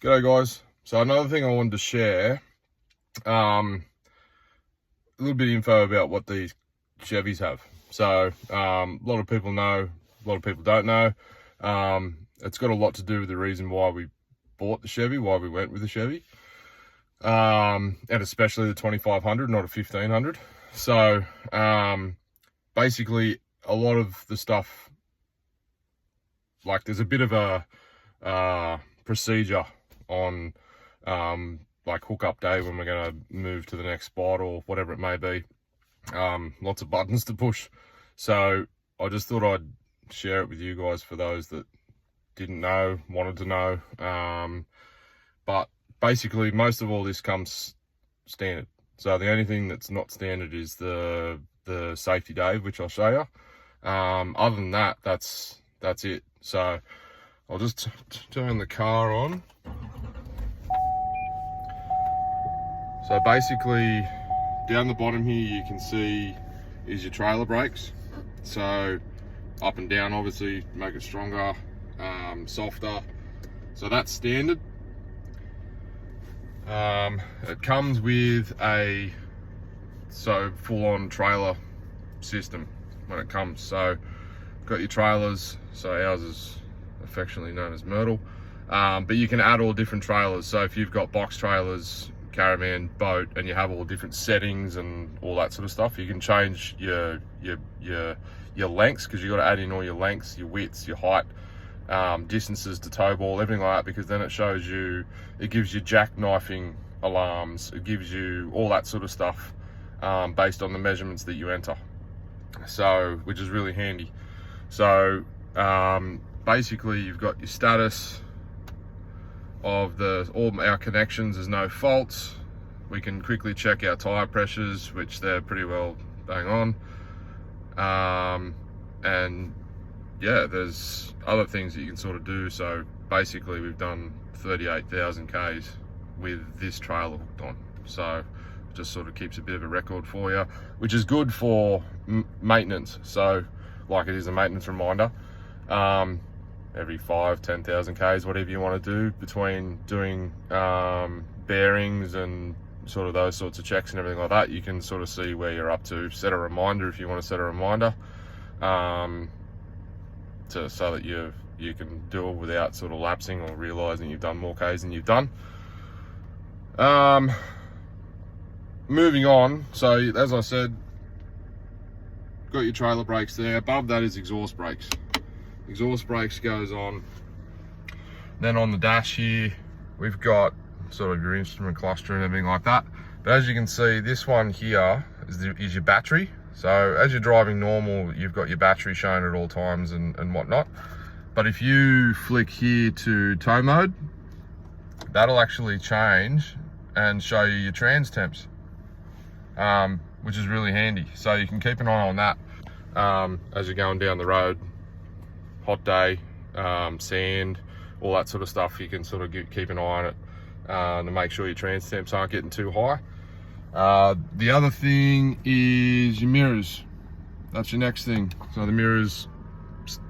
G'day guys. So another thing I wanted to share, a little bit of info about what these Chevys have. So a lot of people know, a lot of people don't know. It's got a lot to do with the reason why we bought the Chevy, why we went with the Chevy, and especially the 2500, not a 1500. So basically a lot of the stuff, like there's a bit of a procedure on like hookup day when we're going to move to the next spot or whatever it may be. Lots of buttons to push, so I just thought I'd share it with you guys for those that didn't know, wanted to know. But basically most of all this comes standard, so the only thing that's not standard is the safety Dave, which I'll show you. Other than that, that's it. So I'll just turn the car on. So basically down the bottom here you can see is your trailer brakes. So up and down obviously make it stronger, softer. So that's standard. It comes with a full-on trailer system when it comes. So got your trailers, so ours is affectionately known as Myrtle, but you can add all different trailers. So if you've got box trailers, caravan, boat, and you have all different settings and all that sort of stuff, you can change your lengths, because you got to add in all your lengths, your widths, your height, distances to tow ball, everything like that, because then it shows you, it gives you jackknifing alarms, it gives you all that sort of stuff based on the measurements that you enter, so which is really handy. So basically you've got your status of all our connections, there's no faults. We can quickly check our tire pressures, which they're pretty well bang on. And yeah, there's other things that you can sort of do. So basically we've done 38,000 Ks with this trailer hooked on, so it just sort of keeps a bit of a record for you, which is good for maintenance. So like it is a maintenance reminder, every 5-10,000 Ks, whatever you want to do, between doing bearings and sort of those sorts of checks and everything like that, you can sort of see where you're up to. Set a reminder if you want to set a reminder, so that you can do it without sort of lapsing or realizing you've done more Ks than you've done. Moving on, so as I said, got your trailer brakes there. Above that is exhaust brakes. Exhaust brakes goes on. Then on the dash here, we've got sort of your instrument cluster and everything like that. But as you can see, this one here is your battery. So as you're driving normal, you've got your battery shown at all times and whatnot. But if you flick here to tow mode, that'll actually change and show you your trans temps, which is really handy. So you can keep an eye on that as you're going down the road. Hot day, sand, all that sort of stuff, you can sort of keep an eye on it to make sure your trans temps aren't getting too high. The other thing is your mirrors. That's your next thing. So the mirrors,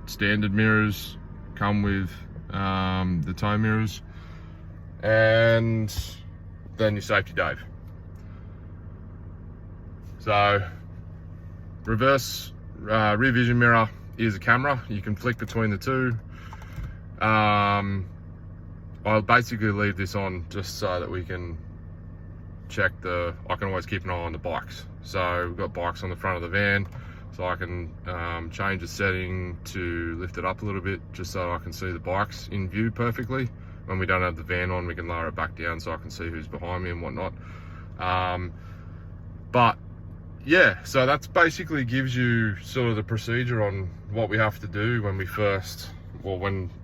standard mirrors, come with the tow mirrors, and then your safety Dave. So reverse rear vision mirror is a camera. You can flick between the two. I'll basically leave this on just so that we can check I can always keep an eye on the bikes. So we've got bikes on the front of the van, so I can change the setting to lift it up a little bit, just so I can see the bikes in view perfectly. When we don't have the van on, we can lower it back down so I can see who's behind me and whatnot. But yeah, so that's basically gives you sort of the procedure on what we have to do when we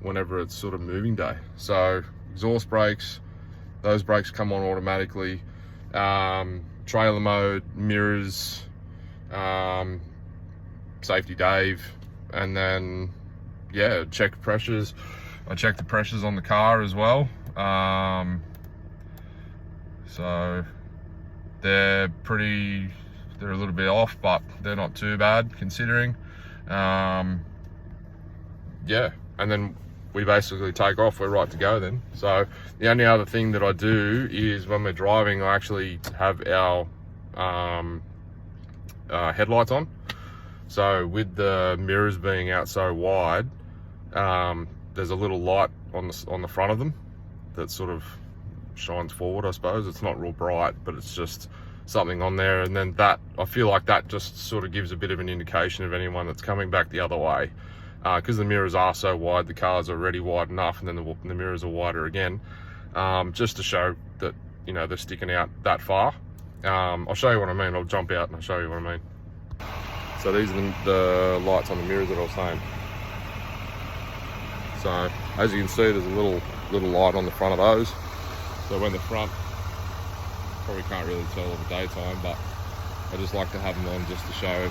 whenever it's sort of moving day. So exhaust brakes, those brakes come on automatically. Trailer mode, mirrors, safety Dave, and then yeah, check pressures. I check the pressures on the car as well. So they're a little bit off, but they're not too bad considering. Yeah, and then we basically take off, we're right to go then. So the only other thing that I do is when we're driving, I actually have our headlights on. So with the mirrors being out so wide, there's a little light on the front of them that sort of shines forward, I suppose. It's not real bright, but it's just something on there, and then that, I feel like that just sort of gives a bit of an indication of anyone that's coming back the other way, because the mirrors are so wide, the car's already wide enough, and then the mirrors are wider again, just to show that, you know, they're sticking out that far. I'll show you what I mean. I'll jump out and I'll show you what I mean. So these are the lights on the mirrors that I was saying. So as you can see, there's a little light on the front of those. So when the front, probably can't really tell in the daytime, but I just like to have them on just to show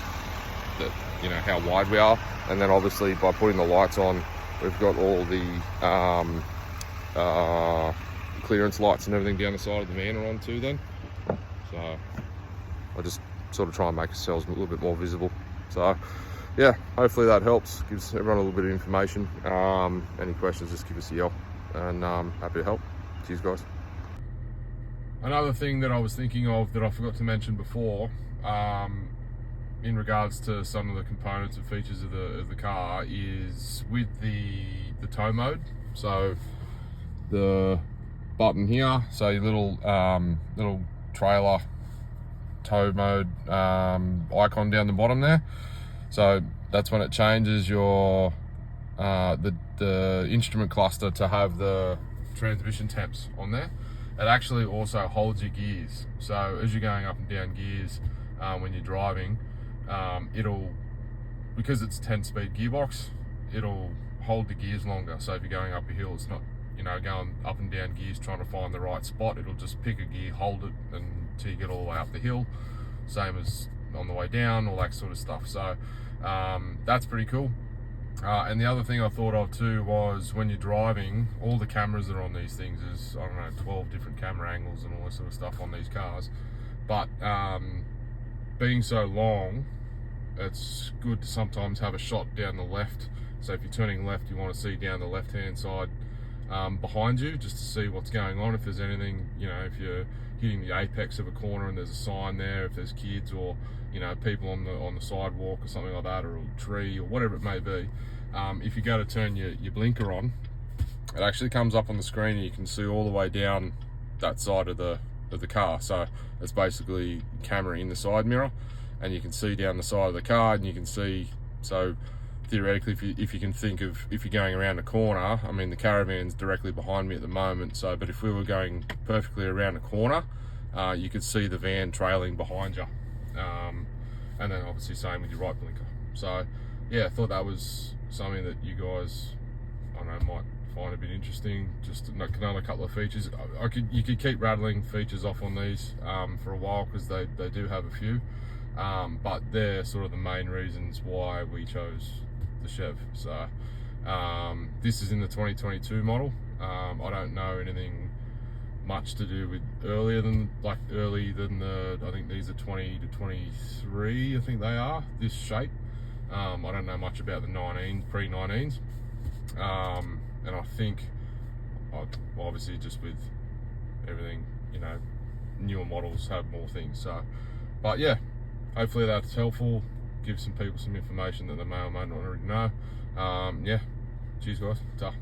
that, you know, how wide we are. And then obviously by putting the lights on, we've got all the clearance lights and everything down the side of the van are on too then. So I just sort of try and make ourselves a little bit more visible. So yeah, hopefully that helps, gives everyone a little bit of information. Any questions, just give us a yell, and happy to help. Cheers guys. Another thing that I was thinking of that I forgot to mention before, in regards to some of the components and features of the car, is with the tow mode. So the button here, so your little trailer tow mode icon down the bottom there. So that's when it changes your the instrument cluster to have the transmission temps on there. It actually also holds your gears. So as you're going up and down gears when you're driving, it'll, because it's 10-speed gearbox, it'll hold the gears longer. So if you're going up a hill, it's not, you know, going up and down gears trying to find the right spot. It'll just pick a gear, hold it until you get all the way up the hill. Same as on the way down, all that sort of stuff. So that's pretty cool. And the other thing I thought of too was when you're driving, all the cameras that are on these things is, I don't know, 12 different camera angles and all this sort of stuff on these cars. But being so long, it's good to sometimes have a shot down the left. So if you're turning left, you want to see down the left-hand side behind you, just to see what's going on. If there's anything, you know, if you're hitting the apex of a corner and there's a sign there, if there's kids or, you know, people on the sidewalk or something like that, or a tree or whatever it may be. If you go to turn your blinker on, it actually comes up on the screen and you can see all the way down that side of the car. So it's basically camera in the side mirror, and you can see down the side of the car, and you can see, so theoretically, if you can think of, if you're going around a corner, I mean the caravan's directly behind me at the moment, so but if we were going perfectly around a corner, you could see the van trailing behind you, and then obviously same with your right blinker. So yeah, I thought that was something that you guys, I don't know, might find a bit interesting. Just another couple of features. You could keep rattling features off on these for a while, because they do have a few, but they're sort of the main reasons why we chose the Chev. So this is in the 2022 model. I don't know anything much to do with earlier than the, I think these are 20 to 23, I think they are, this shape. I don't know much about the pre-19s, and I think obviously just with everything, you know, newer models have more things. So, but yeah, hopefully that's helpful, give some people some information that they may or may not already know. Yeah, cheers guys, ta.